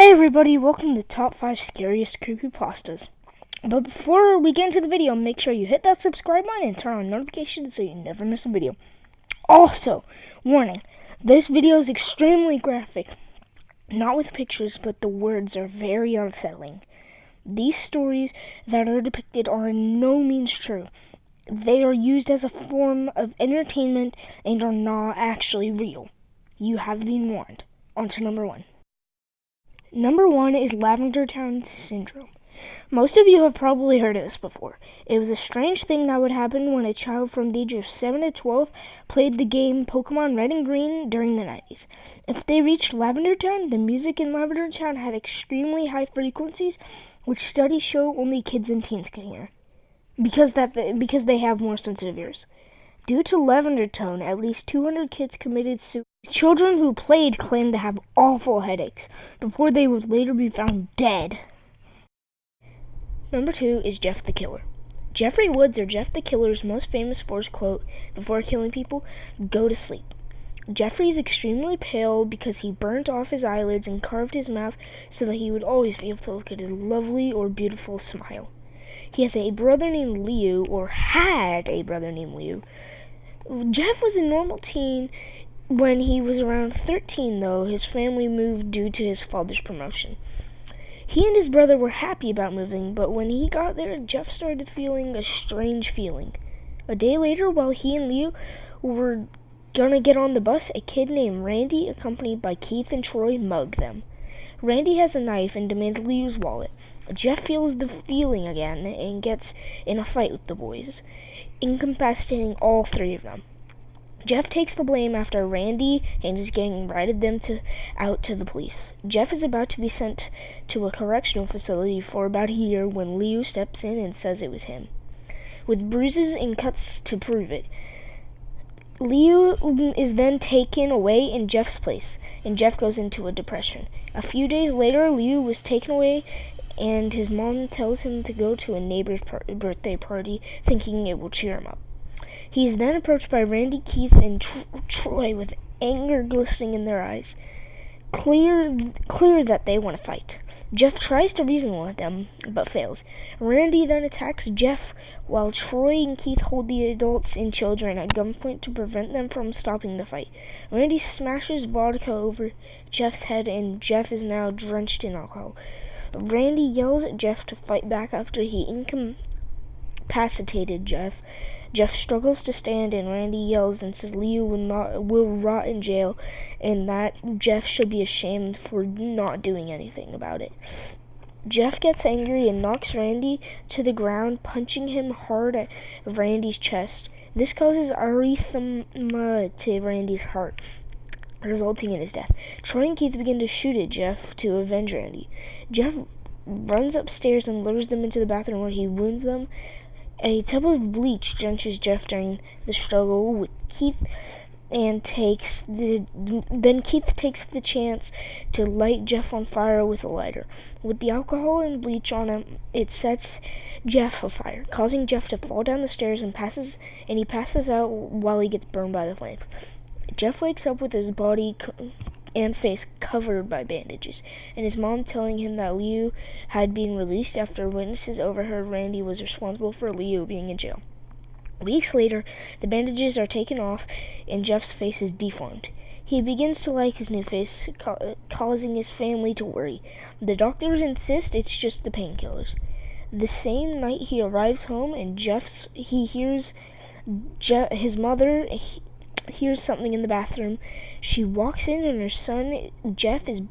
Hey everybody, welcome to the top 5 scariest creepypastas. But before we get into the video, make sure you hit that subscribe button and turn on notifications so you never miss a video. Also, warning, this video is extremely graphic. Not with pictures, but the words are very unsettling. These stories that are depicted are in no means true. They are used as a form of entertainment and are not actually real. You have been warned. On to number 1. Number 1 is Lavender Town Syndrome. Most of you have probably heard of this before. It was a strange thing that would happen when a child from the age of 7 to 12 played the game Pokemon Red and Green during the 90s. If they reached Lavender Town, the music in Lavender Town had extremely high frequencies, which studies show only kids and teens can hear, because they have more sensitive ears. Due to Lavender Town, at least 200 kids committed suicide. Children who played claimed to have awful headaches before they would later be found dead. Number 2 is Jeff the Killer. Jeffrey Woods, or Jeff the Killer, is most famous for his quote, before killing people, "Go to sleep." Jeffrey is extremely pale because he burnt off his eyelids and carved his mouth so that he would always be able to look at his lovely or beautiful smile. He has a brother named Leo, or had a brother named Leo. Jeff was a normal teen. When he was around 13, though, his family moved due to his father's promotion. He and his brother were happy about moving, but when he got there, Jeff started feeling a strange feeling. A day later, while he and Leo were gonna get on the bus, a kid named Randy, accompanied by Keith and Troy, mugged them. Randy has a knife and demands Leo's wallet. Jeff feels the feeling again and gets in a fight with the boys, incapacitating all three of them. Jeff takes the blame after Randy and his gang ratted them out to the police. Jeff is about to be sent to a correctional facility for about a year when Leo steps in and says it was him, with bruises and cuts to prove it. Leo is then taken away in Jeff's place, and Jeff goes into a depression. A few days later, Leo was taken away, and his mom tells him to go to a neighbor's birthday party, thinking it will cheer him up. He is then approached by Randy, Keith, and Troy with anger glistening in their eyes. Clear that they want to fight. Jeff tries to reason with them, but fails. Randy then attacks Jeff, while Troy and Keith hold the adults and children at gunpoint to prevent them from stopping the fight. Randy smashes vodka over Jeff's head, and Jeff is now drenched in alcohol. Randy yells at Jeff to fight back after he incapacitated Jeff. Jeff struggles to stand, and Randy yells and says Leo will rot in jail, and that Jeff should be ashamed for not doing anything about it. Jeff gets angry and knocks Randy to the ground, punching him hard at Randy's chest. This causes arrhythmia to Randy's heart, resulting in his death. Troy and Keith begin to shoot at Jeff to avenge Randy. Jeff runs upstairs and lures them into the bathroom where he wounds them. A tub of bleach drenches Jeff during the struggle with Keith, and Keith takes the chance to light Jeff on fire with a lighter. With the alcohol and bleach on him, it sets Jeff afire, causing Jeff to fall down the stairs and he passes out while he gets burned by the flames. Jeff wakes up with his body and face covered by bandages, and his mom telling him that Leo had been released after witnesses overheard Randy was responsible for Leo being in jail. Weeks later, the bandages are taken off, and Jeff's face is deformed. He begins to like his new face, causing his family to worry. The doctors insist it's just the painkillers. The same night he arrives home, and he hears his mother hears something in the bathroom. She walks in, and her son, Jeff, is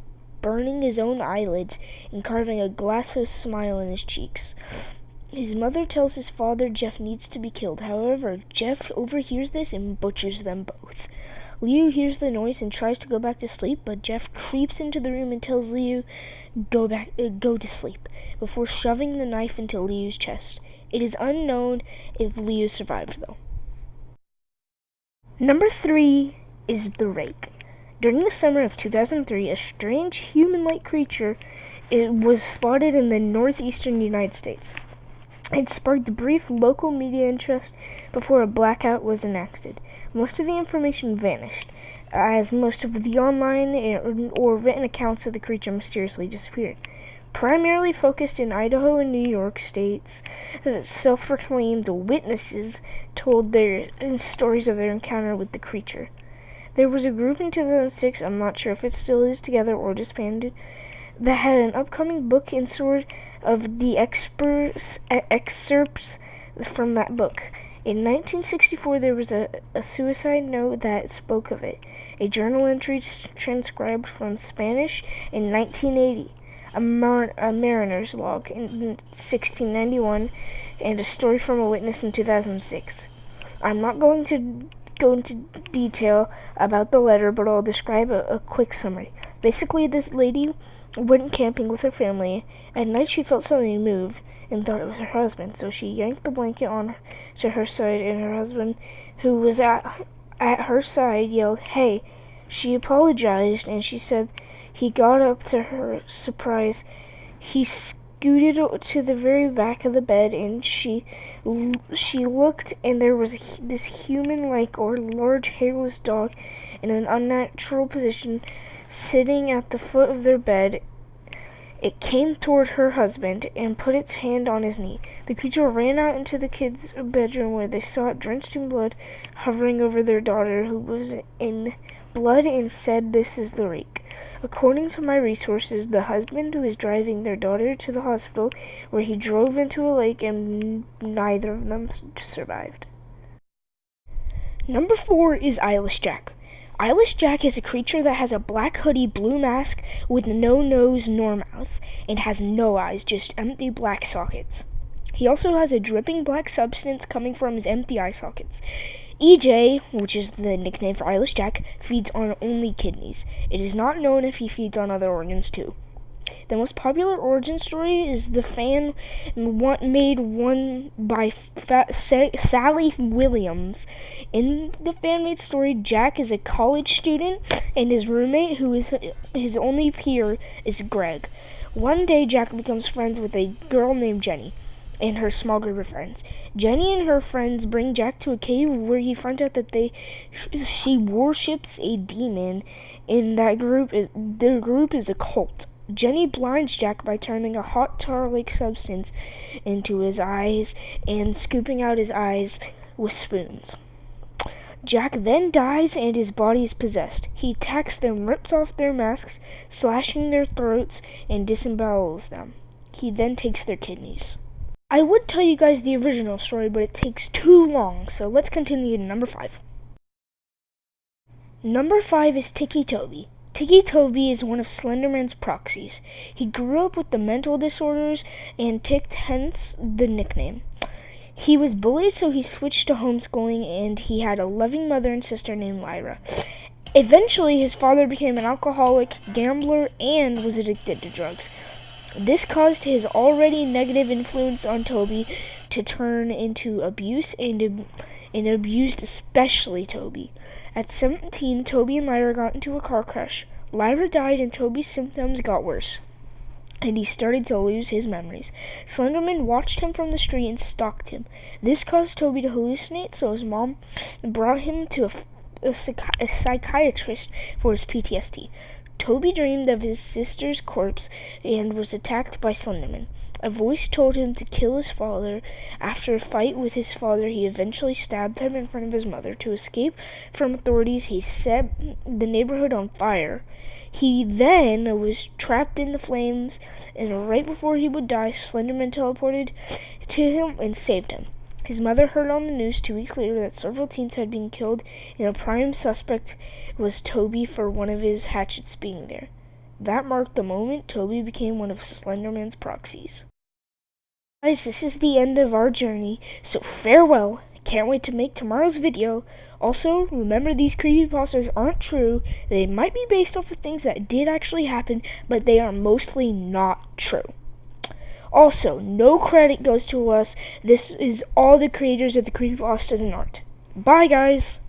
burning his own eyelids and carving a glassy smile in his cheeks. His mother tells his father Jeff needs to be killed. However, Jeff overhears this and butchers them both. Leo hears the noise and tries to go back to sleep, but Jeff creeps into the room and tells Leo go to sleep, before shoving the knife into Leo's chest. It is unknown if Leo survived, though. Number 3 is the Rake. During the summer of 2003, a strange human-like creature was spotted in the northeastern United States. It sparked brief local media interest before a blackout was enacted. Most of the information vanished, as most of the online or written accounts of the creature mysteriously disappeared. Primarily focused in Idaho and New York states, self-proclaimed witnesses told their stories of their encounter with the creature. There was a group in 2006, I'm not sure if it still is together or disbanded, that had an upcoming book in store of the excerpts from that book. In 1964, there was a suicide note that spoke of it, a journal entry transcribed from Spanish in 1980, a mariner's log in 1691, and a story from a witness in 2006. I'm not going to go into detail about the letter, but I'll describe a quick summary. Basically, this lady went camping with her family. At night, she felt something move and thought it was her husband, so she yanked the blanket on to her side, and her husband, who was at her side, yelled, "Hey!" She apologized, and she said he got up. To her surprise, he scooted to the very back of the bed, and she looked, and there was this human-like or large hairless dog in an unnatural position sitting at the foot of their bed. It came toward her husband and put its hand on his knee. The creature ran out into the kids' bedroom, where they saw it drenched in blood, hovering over their daughter, who was in blood, and said, "This is the rake." According to my resources, the husband was driving their daughter to the hospital, where he drove into a lake, and neither of them survived. Number 4 is Eyeless Jack. Eyeless Jack is a creature that has a black hoodie, blue mask with no nose nor mouth, and has no eyes, just empty black sockets. He also has a dripping black substance coming from his empty eye sockets. EJ, which is the nickname for Eyeless Jack, feeds on only kidneys. It is not known if he feeds on other organs too. The most popular origin story is the fan-made one by Sally Williams. In the fan-made story, Jack is a college student, and his roommate, who is his only peer, is Greg. One day, Jack becomes friends with a girl named Jenny and her small group of friends. Jenny and her friends bring Jack to a cave, where he finds out that she worships a demon, and their group is a cult. Jenny blinds Jack by turning a hot tar-like substance into his eyes and scooping out his eyes with spoons. Jack then dies, and his body is possessed. He attacks them, rips off their masks, slashing their throats, and disembowels them. He then takes their kidneys. I would tell you guys the original story, but it takes too long, so let's continue to number 5. Number 5 is Tiki Toby. Tiki Toby is one of Slenderman's proxies. He grew up with the mental disorders and ticked, hence the nickname. He was bullied, so he switched to homeschooling, and he had a loving mother and sister named Lyra. Eventually, his father became an alcoholic, gambler, and was addicted to drugs. This caused his already negative influence on Toby to turn into abuse, and abused especially Toby. At 17, Toby and Lyra got into a car crash. Lyra died, and Toby's symptoms got worse, and he started to lose his memories. Slenderman watched him from the street and stalked him. This caused Toby to hallucinate, so his mom brought him to a psychiatrist for his PTSD. Toby dreamed of his sister's corpse and was attacked by Slenderman. A voice told him to kill his father. After a fight with his father, he eventually stabbed him in front of his mother. To escape from authorities, he set the neighborhood on fire. He then was trapped in the flames, and right before he would die, Slenderman teleported to him and saved him. His mother heard on the news 2 weeks later that several teens had been killed, and a prime suspect was Toby for one of his hatchets being there. That marked the moment Toby became one of Slenderman's proxies. Guys, this is the end of our journey, so farewell. Can't wait to make tomorrow's video. Also, remember, these creepypastas aren't true. They might be based off of things that did actually happen, but they are mostly not true. Also, no credit goes to us. This is all the creators of the creepypastas and art. Bye, guys!